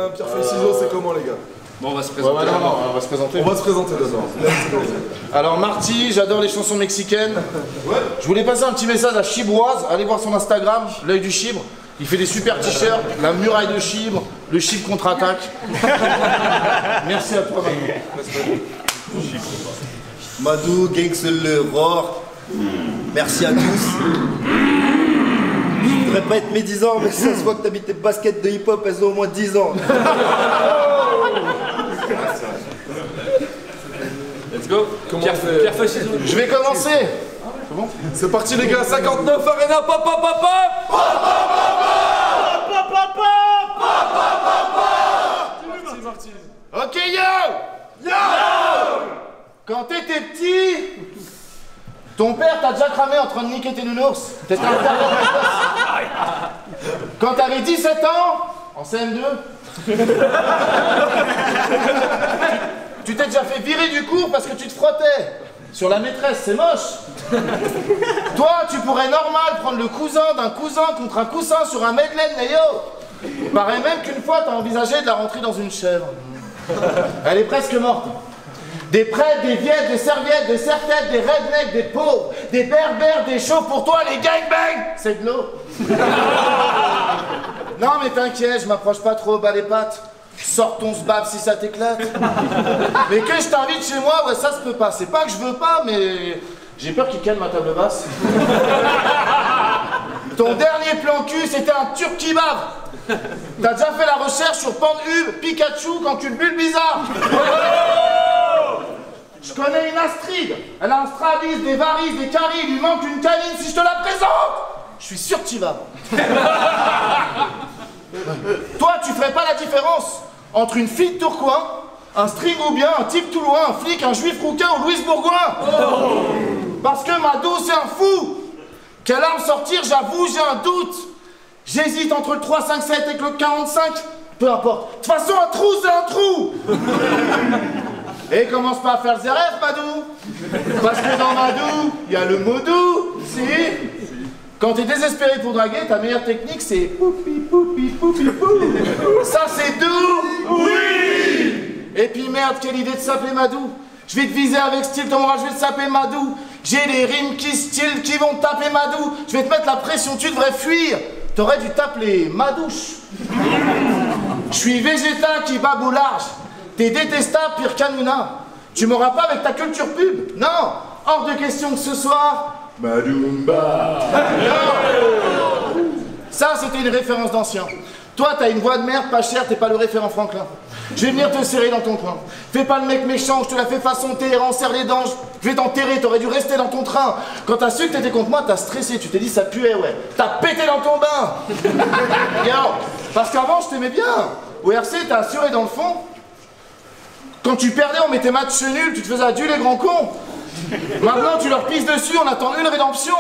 pierre, feuille, ciseaux, c'est comment les gars? Bon, on va se présenter. Ouais, non, on va se présenter. On va se présenter d'abord. Alors Marty, j'adore les chansons mexicaines. Ouais. Je voulais passer un petit message à Chibroise. Allez voir son Instagram, l'œil du Chibre. Il fait des super t-shirts, la muraille de Chibre, le Chibre contre-attaque. Merci à toi, Madou. Madou, Gangs le Roar. Merci à tous. Je voudrais pas être médisant, mais ça se voit que t'habites tes baskets de hip-hop, elles ont au moins 10 ans. Let's go. Pierre, feuille, ciseaux. Je vais commencer. C'est bon? C'est parti les gars, 59 Arena, pop pop pop pop. Marty. Ok, yo! Yo! Quand t'étais petit, ton père t'a déjà cramé en train de niquer tes nounours. T'étais un père de Quand t'avais 17 ans, en CM2, tu t'es déjà fait virer du cours parce que tu te frottais sur la maîtresse, c'est moche. Toi, tu pourrais normal prendre le cousin d'un cousin contre un coussin sur un Madeleine, mais yo! Paraît même qu'une fois, t'as envisagé de la rentrer dans une chèvre. Elle est presque morte. Des prêtres, des viettes, des serviettes, des serre-têtes, des rednecks, des pauvres, des berbères, des chauves, pour toi, les gangbangs, c'est de l'eau. Non mais t'inquiète, je m'approche pas trop, bas les pattes. Sors ton sbab si ça t'éclate. Mais que je t'invite chez moi, ouais ça se peut pas. C'est pas que je veux pas, mais j'ai peur qu'il calme ma table basse. Ton dernier plan cul, c'était un turc qui bave. T'as déjà fait la recherche sur Pornhub, Pikachu, quand tu le bulles bizarre. Je connais une Astrid. Elle a un Stradis, des varices, des caries, il lui manque une canine. Si je te la présente, je suis sûr que tu vas. Toi, tu ferais pas la différence entre une fille de Tourcoing, un string ou bien un type toulouin, un flic, un juif rouquin ou Louis Bourgoin. Parce que Madou, c'est un fou. Quelle arme sortir, j'avoue, j'ai un doute. J'hésite entre le 357 et le 45. Peu importe. De toute façon, un trou, c'est un trou. Et commence pas à faire le zéref, Madou. Parce que dans Madou, il y a le mot doux. Si. Quand t'es désespéré pour draguer, ta meilleure technique, c'est poupi, poupi, poupi, poupi. Ça, c'est doux. Oui. Et puis merde, quelle idée de s'appeler Madou. Je vais te viser avec style, ton moral, je vais te saper Madou. J'ai des rimes qui style, qui vont te taper Madou. Je vais te mettre la pression, tu devrais fuir. T'aurais dû t'appeler Madouche. Je suis végétal qui babe au large. T'es détestable, pire qu'Anouna. Tu m'auras pas avec ta culture pub. Non, hors de question que ce soir. Madoumba. Non. Ça, c'était une référence d'ancien. Toi, t'as une voix de merde, pas chère, t'es pas le référent Franklin. Je vais venir te serrer dans ton coin. Fais pas le mec méchant, je te la fais façon Téhéran, serre les dents. Je vais t'enterrer, t'aurais dû rester dans ton train. Quand t'as su que t'étais contre moi, t'as stressé, tu t'es dit ça puait, ouais. T'as pété dans ton bain. Yo, parce qu'avant, je t'aimais bien. Au RC, t'as assuré dans le fond. Quand tu perdais, on mettait match nul, tu te faisais aduler, grand con. Maintenant, tu leur pisses dessus, on attend une rédemption.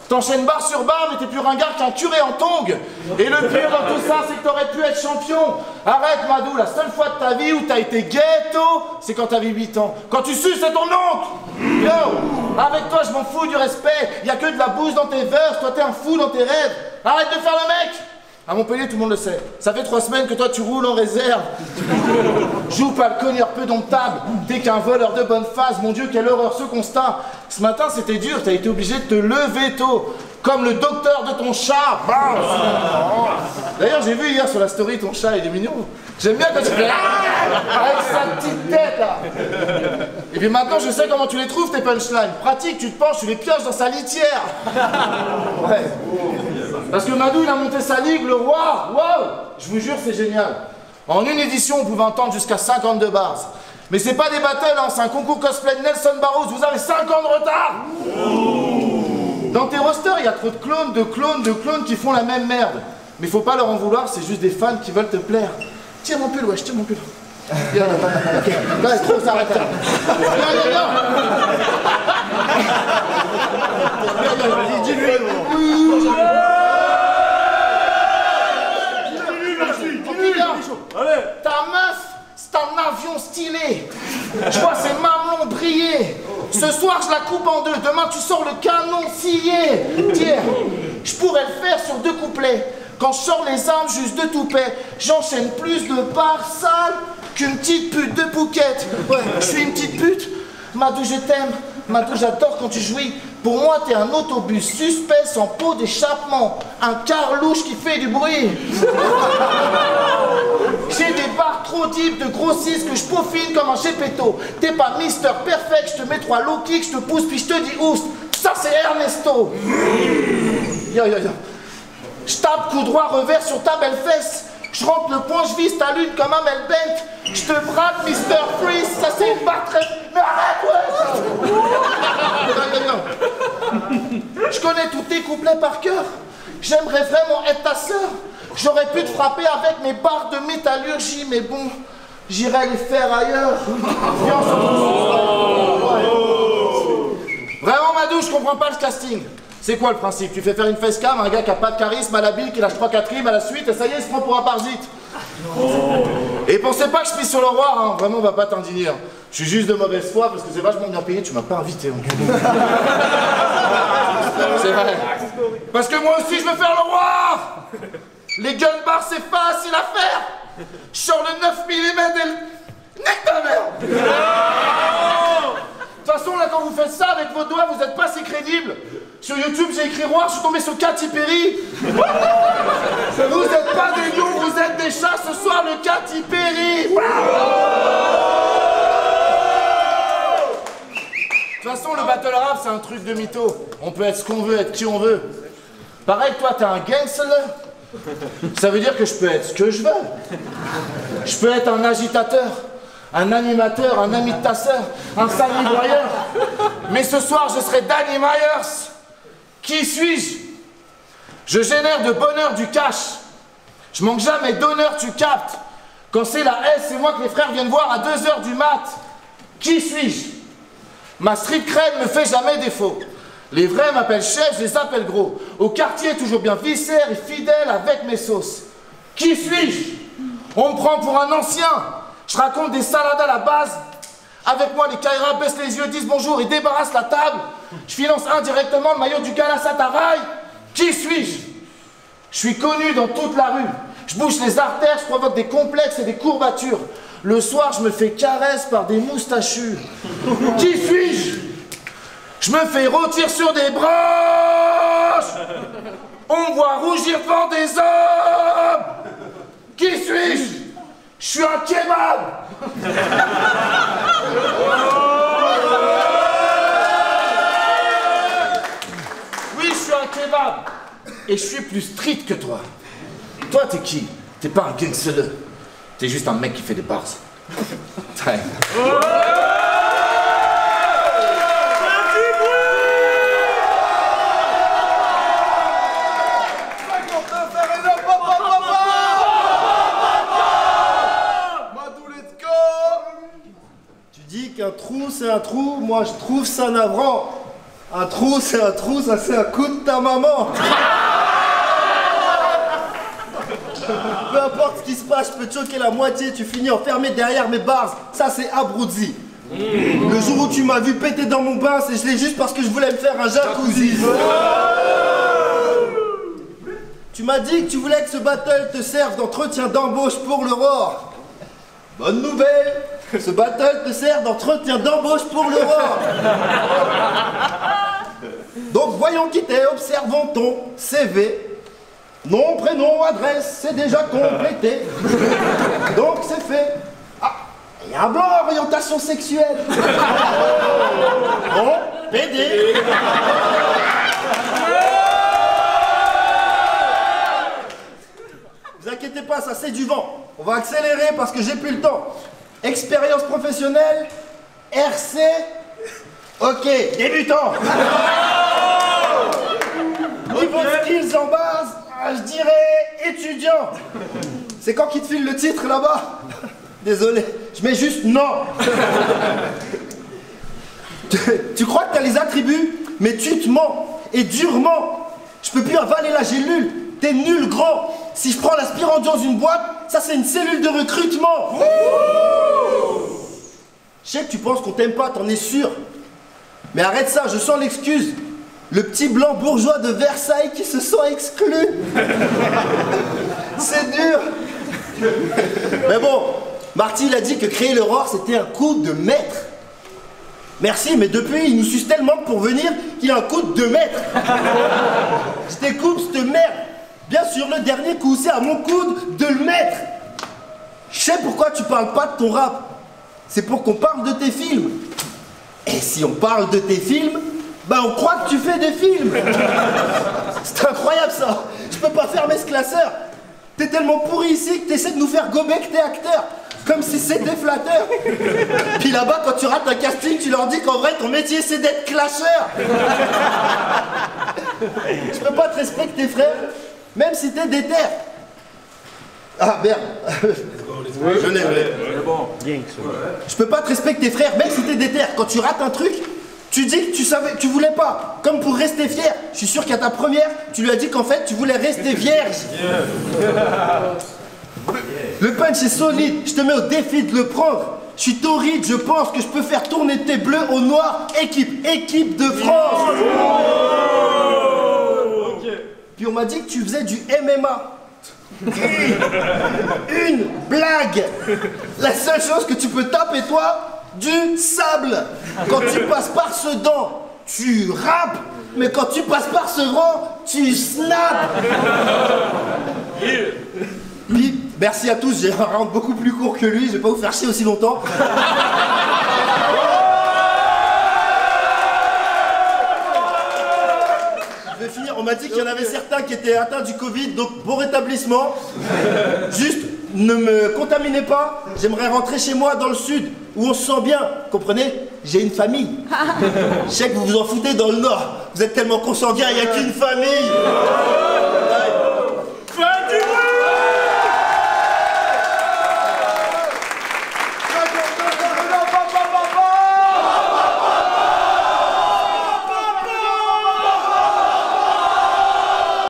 T'enchaînes barre sur barre, mais t'es plus ringard qu'un curé en tongue. Et le pire dans tout ça, c'est que t'aurais pu être champion. Arrête, Madou, la seule fois de ta vie où t'as été ghetto, c'est quand t'avais 8 ans. Quand tu suces, c'est ton oncle. Yo, avec toi, je m'en fous du respect. Y a que de la bouse dans tes verses, toi t'es un fou dans tes rêves. Arrête de faire le mec. À Montpellier, tout le monde le sait. Ça fait 3 semaines que toi, tu roules en réserve. Joue pas le cogneur peu domptable. T'es qu'un voleur de bonne phase. Mon Dieu, quelle horreur ce constat. Ce matin, c'était dur. T'as été obligé de te lever tôt. Comme le docteur de ton chat. D'ailleurs, j'ai vu hier sur la story ton chat, il est mignon. J'aime bien quand tu fais avec sa petite tête là. Et puis maintenant, je sais comment tu les trouves tes punchlines. Pratique, tu te penches, tu les pioches dans sa litière. Ouais. Parce que Madou, il a monté sa ligue, le roi. Wow. Je vous jure, c'est génial. En une édition, on pouvait entendre jusqu'à 52 bars. Mais c'est pas des battles, hein, c'est un concours cosplay de Nelson Barrows. Vous avez 5 ans de retard. Dans tes rosters, il y a trop de clones qui font la même merde. Mais faut pas leur en vouloir, c'est juste des fans qui veulent te plaire. Tire mon pull, wesh, tire mon pull. Viens, là, c'est trop, ça arrête là. Viens. Dis-lui. Ta meuf, c'est un avion stylé. Je vois ses mamelons briller. Ce soir, je la coupe en deux. Demain, tu sors le canon scié. Tiens, je pourrais le faire sur 2 couplets. Quand je sors les armes juste de toupet, j'enchaîne plus de parts sales qu'une petite pute de Phuket. Ouais, je suis une petite pute. Madou, je t'aime. Madou, j'adore quand tu jouis. Pour moi, t'es un autobus suspect sans pot d'échappement. Un car louche qui fait du bruit. J'ai des barres trop deep de grossistes que je peaufine comme un Gepetto. T'es pas Mister Perfect, je te mets 3 low kicks, je te pousse puis je te dis oust. Ça c'est Ernesto. Yo yo yo. Je tape coup droit revers sur ta belle fesse. Je rentre le poing, je vise ta lune comme un Melbent. Je te braque Mister Freeze, ça c'est une barre très... Mais arrête ouais. Je connais tous tes couplets par cœur. J'aimerais vraiment être ta sœur. J'aurais pu te frapper avec mes barres de métallurgie, mais bon, j'irai les faire ailleurs. Viens, on se retrouve. Vraiment, Madou, je comprends pas le casting. C'est quoi le principe? Tu fais faire une facecam à un gars qui a pas de charisme, à la bille, qui lâche 3-4 rimes à la suite, et ça y est, il se prend pour un parasite. Et pensez pas que je pisse sur le roi, hein. Vraiment, on va pas t'indigner. Hein. Je suis juste de mauvaise foi parce que c'est vachement bien payé, tu m'as pas invité. C'est vrai. Parce que moi aussi, je veux faire le roi. Les gun bars, c'est facile à faire. Je sors le 9 mm et le... Nique ta mère. De toute façon, là, quand vous faites ça avec vos doigts, vous êtes pas si crédible. Sur YouTube, j'ai écrit roi, je suis tombé sur Katy Perry. Vous êtes pas des loups, vous êtes des chats. Ce soir, le Katy Perry. De toute façon, le battle rap, c'est un truc de mytho. On peut être ce qu'on veut, être qui on veut. Pareil, toi, t'es un gangster. Ça veut dire que je peux être ce que je veux. Je peux être un agitateur, un animateur, un ami de ta sœur, un Sammy broyeur. Mais ce soir, je serai Danny Myers. Qui suis-je? Je génère de bonheur du cash. Je manque jamais d'honneur, tu captes. Quand c'est la S, c'est moi que les frères viennent voir à 2 h du mat. Qui suis-je? Ma street cred me fait jamais défaut. Les vrais m'appellent chef, je les appelle gros. Au quartier, toujours bien viscère et fidèle avec mes sauces. Qui suis-je? On me prend pour un ancien. Je raconte des salades à la base. Avec moi, les Kaira baissent les yeux, disent bonjour et débarrassent la table. Je finance indirectement le maillot du Galatasaray. Qui suis-je? Je suis connu dans toute la rue. Je bouche les artères, je provoque des complexes et des courbatures. Le soir, je me fais caresse par des moustachus. Qui suis-je? Je me fais rôtir sur des branches. On me voit rougir devant des hommes. Qui suis-je? Je suis un kebab. Oui, je suis un kebab. Et je suis plus street que toi. Toi, t'es qui? T'es pas un gangster. T'es juste un mec qui fait des bars. Un trou, c'est un trou, moi je trouve ça navrant. Un trou, c'est un trou, ça c'est un coup de ta maman. Peu importe ce qui se passe, je peux te choquer la moitié, tu finis enfermé derrière mes bars. Ça c'est Abruzzi. Le jour où tu m'as vu péter dans mon bain, c'est gelé juste parce que je voulais me faire un jacuzzi. Tu m'as dit que tu voulais que ce battle te serve d'entretien d'embauche pour l'Aurore. Bonne nouvelle! Ce battle te sert d'entretien d'embauche pour l'Aurore. Donc voyons qui t'es, observons ton CV. Nom, prénom, adresse, c'est déjà complété. Donc c'est fait. Ah, il y a un blanc à orientation sexuelle. Bon, PD. Vous inquiétez pas, ça c'est du vent. On va accélérer parce que j'ai plus le temps. Expérience professionnelle, RC, ok, débutant. Niveau de skills en base, je dirais étudiant. C'est quand qu'ils te filent le titre là-bas? Désolé, je mets juste non. Tu crois que t'as les attributs, mais tu te mens, et durement. Je peux plus avaler la gélule, t'es nul grand. Si je prends l'aspirant dans une boîte, ça c'est une cellule de recrutement. Je sais que tu penses qu'on t'aime pas, t'en es sûr. Mais arrête ça, je sens l'excuse. Le petit blanc bourgeois de Versailles qui se sent exclu. C'est dur. Mais bon, Marty il a dit que créer l'aurore c'était un coup de maître. Merci, mais depuis il nous suce tellement pour venir qu'il a un coup de 2 mètres. Je t'écoute, cette merde. Bien sûr, le dernier coup, c'est à mon coude de le mettre. Je sais pourquoi tu parles pas de ton rap. C'est pour qu'on parle de tes films. Et si on parle de tes films, bah on croit que tu fais des films. C'est incroyable ça. Je peux pas fermer ce classeur. T'es tellement pourri ici que t'essaies de nous faire gober que t'es acteur. Comme si c'était flatteur. Puis là-bas, quand tu rates un casting, tu leur dis qu'en vrai, ton métier, c'est d'être clasheur. Je peux pas te respecter, frère, même si t'es déter. Ah, merde. Je l'ai. Je peux pas te respecter, frère, même si t'es déter. Quand tu rates un truc, tu dis que tu savais, que tu voulais pas. Comme pour rester fier. Je suis sûr qu'à ta première, tu lui as dit qu'en fait, tu voulais rester vierge. Le punch est solide, je te mets au défi de le prendre. Je suis torride, je pense que je peux faire tourner tes bleus au noir. Équipe de France. Puis on m'a dit que tu faisais du MMA. Une blague. La seule chose que tu peux taper toi, du sable. Quand tu passes par Sedan, tu rappes. Mais quand tu passes par Sevran, tu snaps. Puis, merci à tous, j'ai un round beaucoup plus court que lui, je vais pas vous faire chier aussi longtemps. Je vais finir, on m'a dit qu'il y en avait certains qui étaient atteints du Covid, donc bon rétablissement. Juste, ne me contaminez pas, j'aimerais rentrer chez moi dans le sud, où on se sent bien, comprenez? J'ai une famille. Je sais que vous vous en foutez dans le nord, vous êtes tellement consanguins, il n'y a qu'une famille.